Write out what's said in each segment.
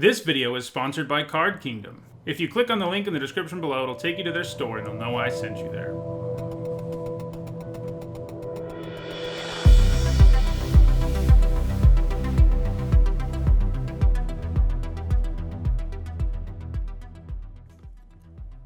This video is sponsored by Card Kingdom. If you click on the link in the description below, it'll take you to their store and they'll know I sent you there.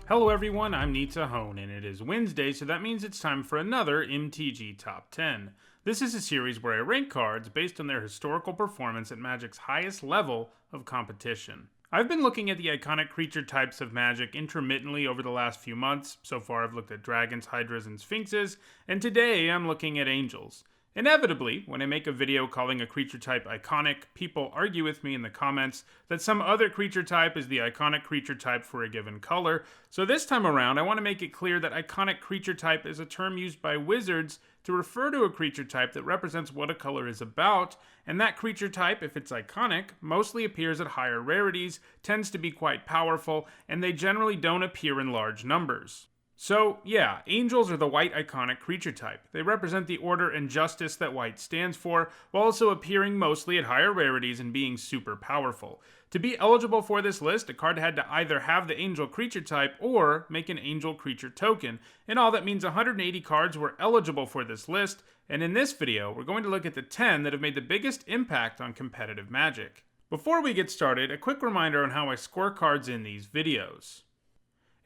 Hello everyone, I'm Nita Hone, and it is Wednesday, so that means it's time for another MTG Top 10. This is a series where I rank cards based on their historical performance at Magic's highest level of competition. I've been looking at the iconic creature types of Magic intermittently over the last few months. So far I've looked at dragons, hydras, and sphinxes, and today I'm looking at angels. Inevitably, when I make a video calling a creature type iconic, people argue with me in the comments that some other creature type is the iconic creature type for a given color. So this time around, I want to make it clear that iconic creature type is a term used by wizards to refer to a creature type that represents what a color is about, and that creature type, if it's iconic, mostly appears at higher rarities, tends to be quite powerful, and they generally don't appear in large numbers. So, yeah, angels are the white iconic creature type. They represent the order and justice that white stands for, while also appearing mostly at higher rarities and being super powerful. To be eligible for this list, a card had to either have the angel creature type or make an angel creature token. In all, that means 180 cards were eligible for this list, and in this video, we're going to look at the 10 that have made the biggest impact on competitive Magic. Before we get started, a quick reminder on how I score cards in these videos.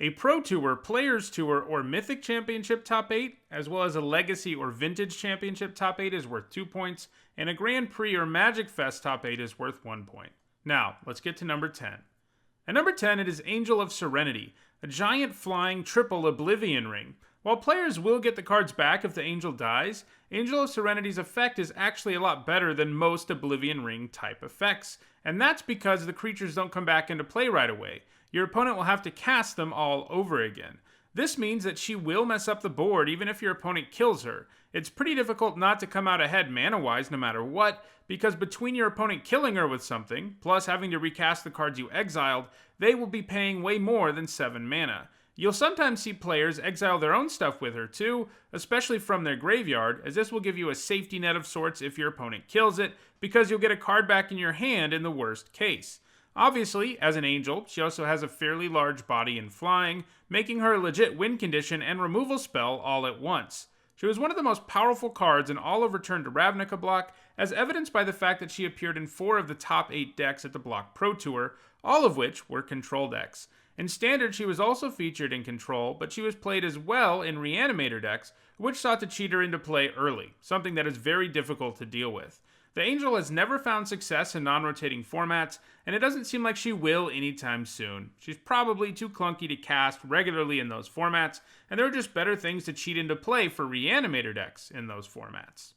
A Pro Tour, Players Tour, or Mythic Championship top 8, as well as a Legacy or Vintage Championship top 8 is worth 2 points, and a Grand Prix or Magic Fest top 8 is worth 1 point. Now, let's get to number 10. At number 10, it is Angel of Serenity, a giant flying triple Oblivion Ring. While players will get the cards back if the angel dies, Angel of Serenity's effect is actually a lot better than most Oblivion Ring type effects, and that's because the creatures don't come back into play right away. Your opponent will have to cast them all over again. This means that she will mess up the board even if your opponent kills her. It's pretty difficult not to come out ahead mana-wise no matter what, because between your opponent killing her with something, plus having to recast the cards you exiled, they will be paying way more than 7 mana. You'll sometimes see players exile their own stuff with her too, especially from their graveyard, as this will give you a safety net of sorts if your opponent kills it, because you'll get a card back in your hand in the worst case. Obviously, as an angel, she also has a fairly large body in flying, making her a legit win condition and removal spell all at once. She was one of the most powerful cards in all of Return to Ravnica block, as evidenced by the fact that she appeared in 4 of the top 8 decks at the Block Pro Tour, all of which were control decks. In Standard, she was also featured in Control, but she was played as well in Reanimator decks, which sought to cheat her into play early, something that is very difficult to deal with. The Angel has never found success in non-rotating formats, and it doesn't seem like she will anytime soon. She's probably too clunky to cast regularly in those formats, and there are just better things to cheat into play for Reanimator decks in those formats.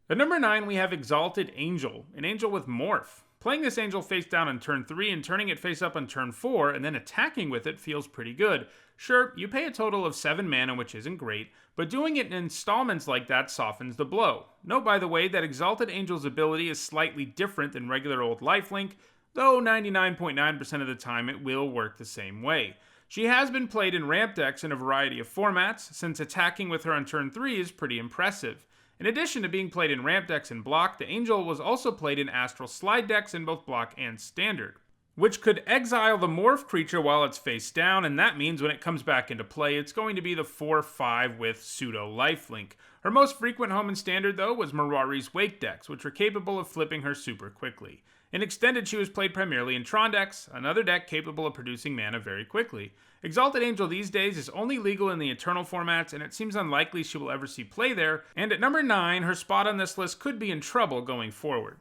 At number 9, we have Exalted Angel, an angel with Morph. Playing this angel face down on turn 3 and turning it face up on turn 4 and then attacking with it feels pretty good. Sure, you pay a total of 7 mana, which isn't great, but doing it in installments like that softens the blow. Note, by the way, that Exalted Angel's ability is slightly different than regular old lifelink, though 99.9% of the time it will work the same way. She has been played in ramp decks in a variety of formats, since attacking with her on turn 3 is pretty impressive. In addition to being played in ramp decks and block, the angel was also played in astral slide decks in both block and standard, which could exile the morph creature while it's face down, and that means when it comes back into play, it's going to be the 4/5 with pseudo lifelink. Her most frequent home in standard, though, was Mirari's Wake decks, which were capable of flipping her super quickly. In extended, she was played primarily in Tron decks, another deck capable of producing mana very quickly. Exalted Angel these days is only legal in the Eternal formats, and it seems unlikely she will ever see play there, and at number 9, her spot on this list could be in trouble going forward.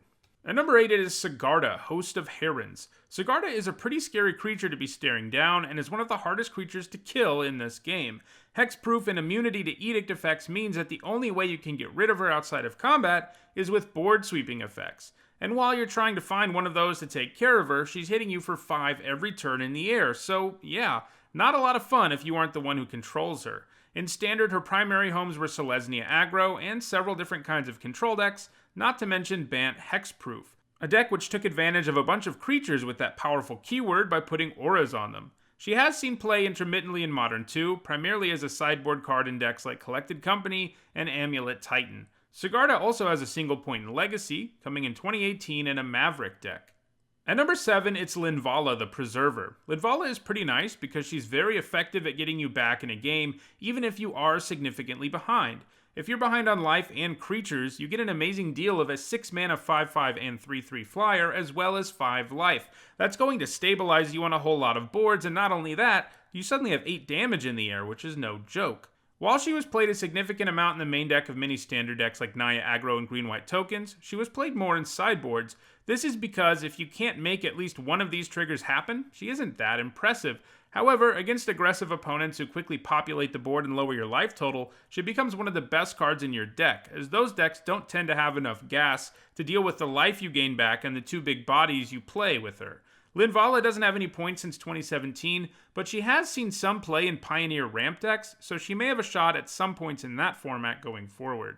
At number 8, it is SIGARDA, host of Herons. SIGARDA is a pretty scary creature to be staring down, and is one of the hardest creatures to kill in this game. Hexproof and immunity to edict effects means that the only way you can get rid of her outside of combat is with board sweeping effects. And while you're trying to find one of those to take care of her, she's hitting you for 5 every turn in the air, so yeah, not a lot of fun if you aren't the one who controls her. In Standard, her primary homes were Selesnya Aggro and several different kinds of control decks, not to mention Bant Hexproof, a deck which took advantage of a bunch of creatures with that powerful keyword by putting auras on them. She has seen play intermittently in Modern too, primarily as a sideboard card in decks like Collected Company and Amulet Titan. SIGARDA also has a single point in Legacy, coming in 2018 in a Maverick deck. At number 7, it's LINVALA the Preserver. LINVALA is pretty nice because she's very effective at getting you back in a game, even if you are significantly behind. If you're behind on life and creatures, you get an amazing deal of a 6 mana 5/5 and 3/3 flyer, as well as 5 life. That's going to stabilize you on a whole lot of boards, and not only that, you suddenly have 8 damage in the air, which is no joke. While she was played a significant amount in the main deck of many standard decks like Naya aggro and green-white tokens, she was played more in sideboards. This is because if you can't make at least one of these triggers happen, she isn't that impressive. However, against aggressive opponents who quickly populate the board and lower your life total, she becomes one of the best cards in your deck, as those decks don't tend to have enough gas to deal with the life you gain back and the 2 big bodies you play with her. LINVALA doesn't have any points since 2017, but she has seen some play in Pioneer ramp decks, so she may have a shot at some points in that format going forward.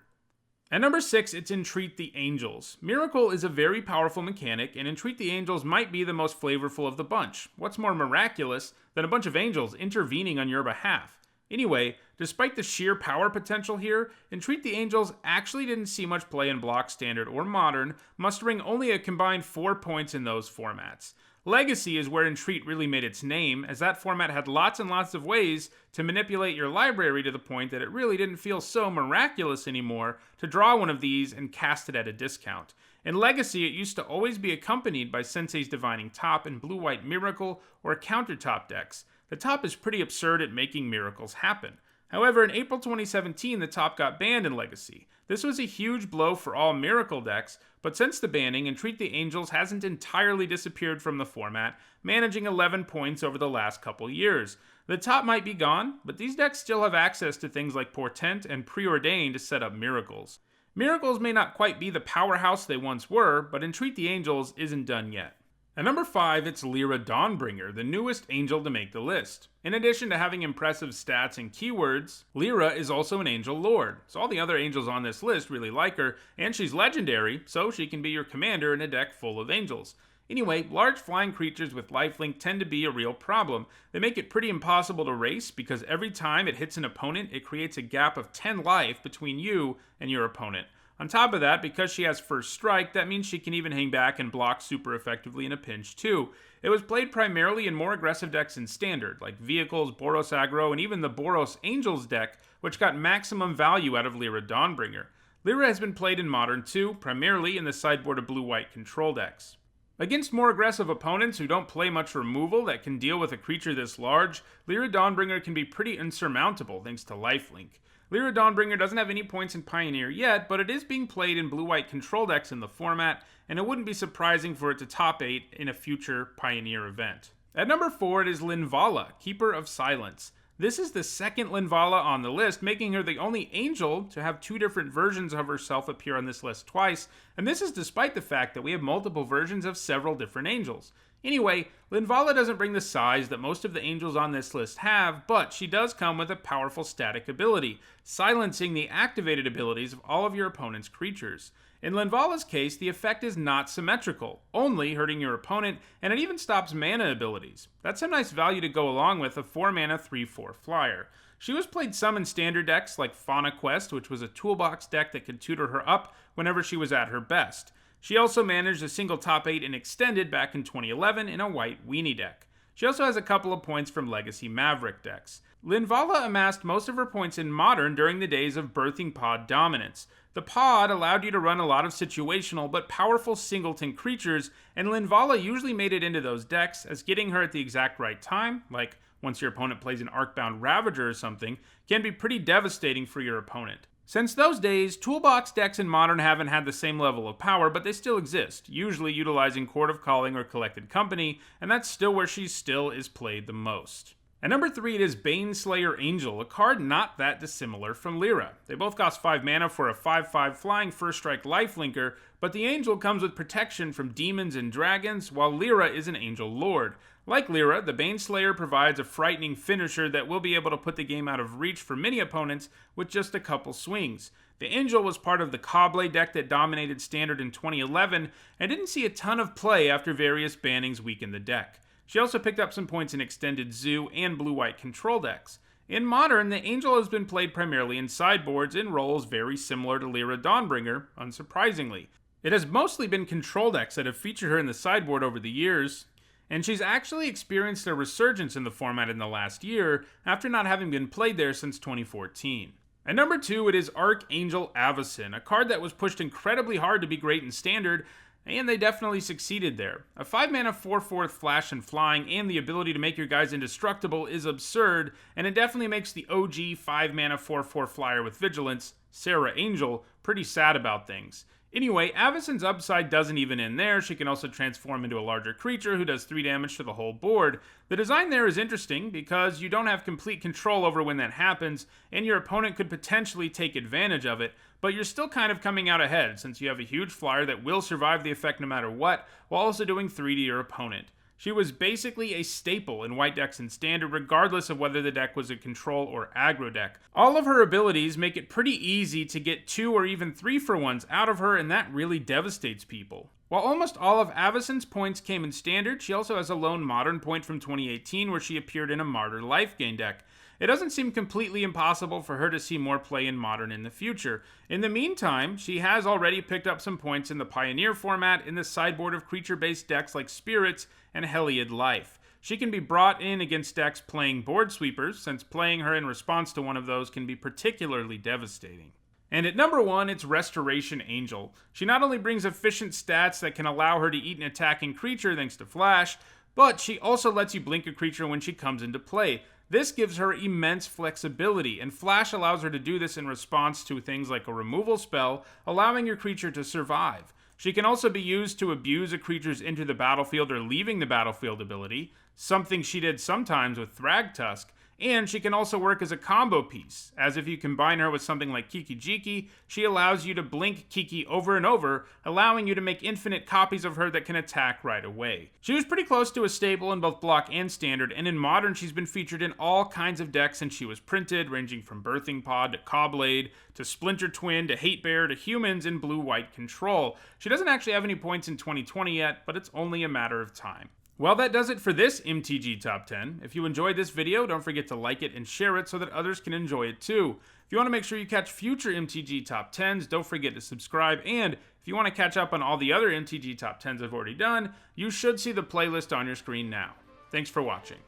At number 6, it's Entreat the Angels. Miracle is a very powerful mechanic, and Entreat the Angels might be the most flavorful of the bunch. What's more miraculous than a bunch of angels intervening on your behalf? Anyway, despite the sheer power potential here, Entreat the Angels actually didn't see much play in Block, Standard, or Modern, mustering only a combined 4 points in those formats. Legacy is where Entreat really made its name, as that format had lots and lots of ways to manipulate your library to the point that it really didn't feel so miraculous anymore to draw one of these and cast it at a discount. In Legacy, it used to always be accompanied by Sensei's Divining Top and Blue-White Miracle or countertop decks. The top is pretty absurd at making miracles happen. However, in April 2017, the top got banned in Legacy. This was a huge blow for all Miracle decks, but since the banning, Entreat the Angels hasn't entirely disappeared from the format, managing 11 points over the last couple years. The top might be gone, but these decks still have access to things like Portent and Preordain to set up miracles. Miracles may not quite be the powerhouse they once were, but Entreat the Angels isn't done yet. At number 5, it's LYRA DAWNBRINGER, the newest angel to make the list. In addition to having impressive stats and keywords, LYRA is also an angel lord, so all the other angels on this list really like her, and she's legendary, so she can be your commander in a deck full of angels. Anyway, large flying creatures with lifelink tend to be a real problem. They make it pretty impossible to race because every time it hits an opponent, it creates a gap of 10 life between you and your opponent. On top of that, because she has first strike, that means she can even hang back and block super effectively in a pinch too. It was played primarily in more aggressive decks in Standard, like Vehicles, Boros Aggro, and even the Boros Angels deck, which got maximum value out of LYRA DAWNBRINGER. LYRA has been played in Modern too, primarily in the sideboard of blue-white control decks. Against more aggressive opponents who don't play much removal that can deal with a creature this large, LYRA DAWNBRINGER can be pretty insurmountable thanks to lifelink. LYRA DAWNBRINGER doesn't have any points in Pioneer yet, but it is being played in blue-white control decks in the format, and it wouldn't be surprising for it to top 8 in a future Pioneer event. At number 4, it is LINVALA, Keeper of Silence. This is the second LINVALA on the list, making her the only angel to have 2 different versions of herself appear on this list twice, and this is despite the fact that we have multiple versions of several different angels. Anyway, LINVALA doesn't bring the size that most of the angels on this list have, but she does come with a powerful static ability, silencing the activated abilities of all of your opponent's creatures. In LINVALA's case, the effect is not symmetrical, only hurting your opponent, and it even stops mana abilities. That's some nice value to go along with a 4-mana 3/4 flyer. She was played some in standard decks like Fauna Quest, which was a toolbox deck that could tutor her up whenever she was at her best. She also managed a single top 8 in Extended back in 2011 in a white weenie deck. She also has a couple of points from Legacy Maverick decks. LINVALA amassed most of her points in Modern during the days of Birthing Pod dominance. The pod allowed you to run a lot of situational but powerful singleton creatures, and LINVALA usually made it into those decks, as getting her at the exact right time, like once your opponent plays an Arcbound Ravager or something, can be pretty devastating for your opponent. Since those days, toolbox decks in Modern haven't had the same level of power, but they still exist, usually utilizing Court of Calling or Collected Company, and that's still where she still is played the most. At number 3, it is Baneslayer Angel, a card not that dissimilar from LYRA. They both cost 5 mana for a 5/5 flying first strike lifelinker, but the Angel comes with protection from demons and dragons, while LYRA is an Angel Lord. Like LYRA, the Baneslayer provides a frightening finisher that will be able to put the game out of reach for many opponents with just a couple swings. The Angel was part of the Kable deck that dominated Standard in 2011, and didn't see a ton of play after various bannings weakened the deck. She also picked up some points in Extended Zoo and blue-white control decks. In Modern, the Angel has been played primarily in sideboards in roles very similar to LYRA DAWNBRINGER, unsurprisingly. It has mostly been control decks that have featured her in the sideboard over the years, and she's actually experienced a resurgence in the format in the last year after not having been played there since 2014. At number 2, it is Archangel Avacyn, a card that was pushed incredibly hard to be great in Standard, and they definitely succeeded there. A 5-mana 4/4 flash and flying and the ability to make your guys indestructible is absurd, and it definitely makes the OG 5-mana 4/4 flyer with Vigilance, Sarah Angel, pretty sad about things. Anyway, Avacyn's upside doesn't even end there. She can also transform into a larger creature who does 3 damage to the whole board. The design there is interesting because you don't have complete control over when that happens, and your opponent could potentially take advantage of it, but you're still kind of coming out ahead since you have a huge flyer that will survive the effect no matter what, while also doing 3 to your opponent. She was basically a staple in white decks in Standard, regardless of whether the deck was a control or aggro deck. All of her abilities make it pretty easy to get 2 or even 3-for-1s out of her, and that really devastates people. While almost all of Avacyn's points came in Standard, she also has a lone Modern point from 2018 where she appeared in a Martyr Lifegain deck. It doesn't seem completely impossible for her to see more play in Modern in the future. In the meantime, she has already picked up some points in the Pioneer format in the sideboard of creature-based decks like Spirits and Heliod Life. She can be brought in against decks playing board sweepers, since playing her in response to one of those can be particularly devastating. And at number 1, it's Restoration Angel. She not only brings efficient stats that can allow her to eat an attacking creature thanks to Flash, but she also lets you blink a creature when she comes into play. This gives her immense flexibility, and Flash allows her to do this in response to things like a removal spell, allowing your creature to survive. She can also be used to abuse a creature's into the battlefield or leaving the battlefield ability, something she did sometimes with Thragtusk, and she can also work as a combo piece, as if you combine her with something like Kiki Jiki, she allows you to blink Kiki over and over, allowing you to make infinite copies of her that can attack right away. She was pretty close to a staple in both block and Standard, and in Modern she's been featured in all kinds of decks since she was printed, ranging from Birthing Pod to Cobblade, to Splinter Twin, to Hate Bear, to Humans in blue-white control. She doesn't actually have any points in 2020 yet, but it's only a matter of time. Well, that does it for this MTG Top 10. If you enjoyed this video, don't forget to like it and share it so that others can enjoy it too. If you want to make sure you catch future MTG Top 10s, don't forget to subscribe, and if you want to catch up on all the other MTG Top 10s I've already done, you should see the playlist on your screen now. Thanks for watching.